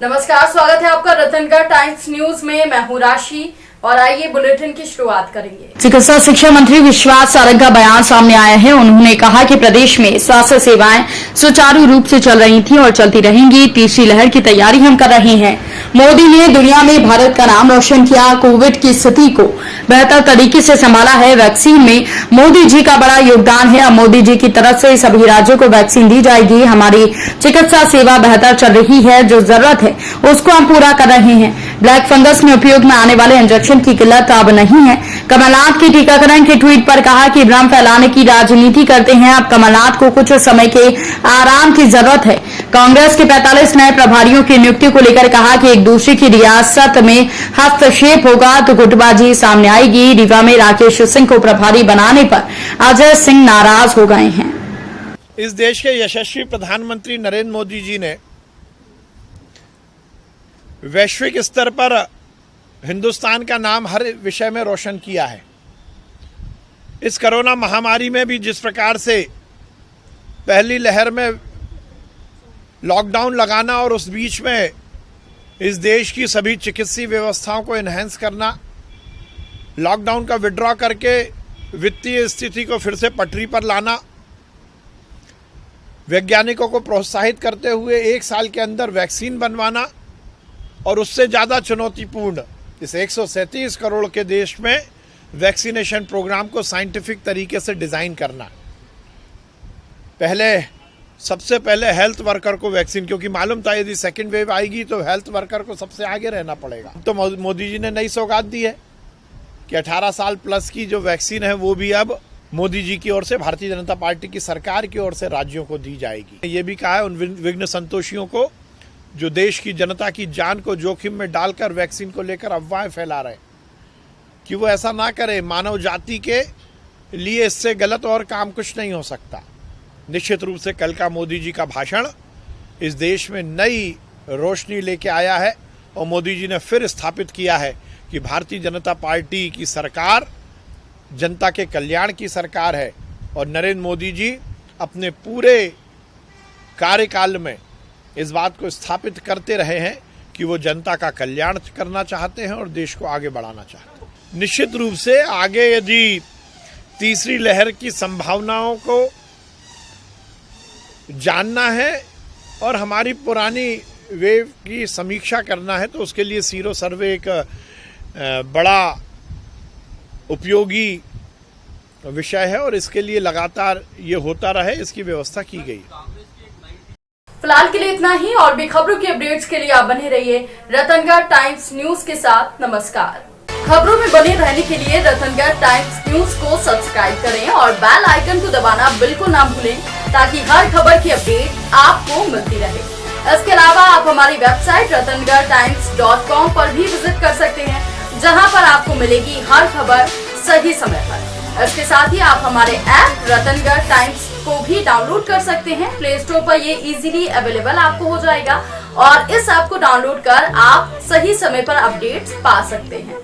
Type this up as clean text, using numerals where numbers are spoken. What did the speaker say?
नमस्कार, स्वागत है आपका रतनगढ़ टाइम्स न्यूज में। मैं हूँ राशि और आइए बुलेटिन की शुरुआत करेंगे। चिकित्सा शिक्षा मंत्री विश्वास सारंग का बयान सामने आया है। उन्होंने कहा कि प्रदेश में स्वास्थ्य सेवाएं सुचारू रूप से चल रही थी और चलती रहेंगी। तीसरी लहर की तैयारी हम कर रहे हैं। मोदी ने दुनिया में भारत का नाम रोशन किया, कोविड की स्थिति को बेहतर तरीके से संभाला है। वैक्सीन में मोदी जी का बड़ा योगदान है। अब मोदी जी की तरफ से सभी राज्यों को वैक्सीन दी जाएगी। हमारी चिकित्सा सेवा बेहतर चल रही है। जो जरूरत है उसको हम पूरा कर रहे हैं। ब्लैक फंगस में उपयोग में आने वाले इंजेक्शन की किल्लत अब नहीं है। कमलनाथ की टीकाकरण के ट्वीट पर कहा कि भ्रम फैलाने की राजनीति करते हैं। अब कमलनाथ को कुछ समय के आराम की जरूरत है। कांग्रेस के 45 नए प्रभारियों की नियुक्ति को लेकर कहा कि एक दूसरे की रियासत में हस्तक्षेप होगा तो गुटबाजी सामने आएगी। रीवा में राकेश सिंह को प्रभारी बनाने पर अजय सिंह नाराज हो गए हैं। इस देश के यशस्वी प्रधानमंत्री नरेंद्र मोदी जी ने वैश्विक स्तर पर हिंदुस्तान का नाम हर विषय में रोशन किया है। इस कोरोना महामारी में भी जिस प्रकार से पहली लहर में लॉकडाउन लगाना और उस बीच में इस देश की सभी चिकित्सीय व्यवस्थाओं को एनहेंस करना, लॉकडाउन का विड्रॉ करके वित्तीय स्थिति को फिर से पटरी पर लाना, वैज्ञानिकों को प्रोत्साहित करते हुए 1 साल के अंदर वैक्सीन बनवाना और उससे ज़्यादा चुनौतीपूर्ण इस 137 करोड़ के देश में वैक्सीनेशन प्रोग्राम को साइंटिफिक तरीके से डिज़ाइन करना। सबसे पहले हेल्थ वर्कर को वैक्सीन, क्योंकि मालूम था यदि सेकेंड वेव आएगी तो हेल्थ वर्कर को सबसे आगे रहना पड़ेगा। तो मोदी जी ने नई सौगात दी है कि 18 साल प्लस की जो वैक्सीन है वो भी अब मोदी जी की ओर से, भारतीय जनता पार्टी की सरकार की ओर से राज्यों को दी जाएगी। ये भी कहा है उन विघ्न संतोषियों को जो देश की जनता की जान को जोखिम में डालकर वैक्सीन को लेकर अफवाहें फैला रहे, कि वो ऐसा ना करे। मानव जाति के लिए इससे गलत और काम कुछ नहीं हो सकता। निश्चित रूप से कल का मोदी जी का भाषण इस देश में नई रोशनी लेके आया है और मोदी जी ने फिर स्थापित किया है कि भारतीय जनता पार्टी की सरकार जनता के कल्याण की सरकार है और नरेंद्र मोदी जी अपने पूरे कार्यकाल में इस बात को स्थापित करते रहे हैं कि वो जनता का कल्याण करना चाहते हैं और देश को आगे बढ़ाना चाहते हैं। निश्चित रूप से आगे यदि तीसरी लहर की संभावनाओं को जानना है और हमारी पुरानी वेव की समीक्षा करना है तो उसके लिए सीरो सर्वे एक बड़ा उपयोगी विषय है और इसके लिए लगातार ये होता रहे, इसकी व्यवस्था की गई। फिलहाल के लिए इतना ही। और भी खबरों की अपडेट्स के लिए आप बने रहिए रतनगढ़ टाइम्स न्यूज के साथ। नमस्कार। खबरों में बने रहने के लिए रतनगढ़ टाइम्स न्यूज को सब्सक्राइब करें और बेल आइकन को दबाना बिल्कुल ना भूलें ताकि हर खबर की अपडेट आपको मिलती रहे। इसके अलावा आप हमारी वेबसाइट ratangartimes.com पर भी विजिट कर सकते हैं, जहां पर आपको मिलेगी हर खबर सही समय पर। इसके साथ ही आप हमारे ऐप रतनगढ़ टाइम्स को भी डाउनलोड कर सकते हैं। प्ले स्टोर पर ये इजीली अवेलेबल आपको हो जाएगा और इस ऐप को डाउनलोड कर आप सही समय पर अपडेट्स पा सकते हैं।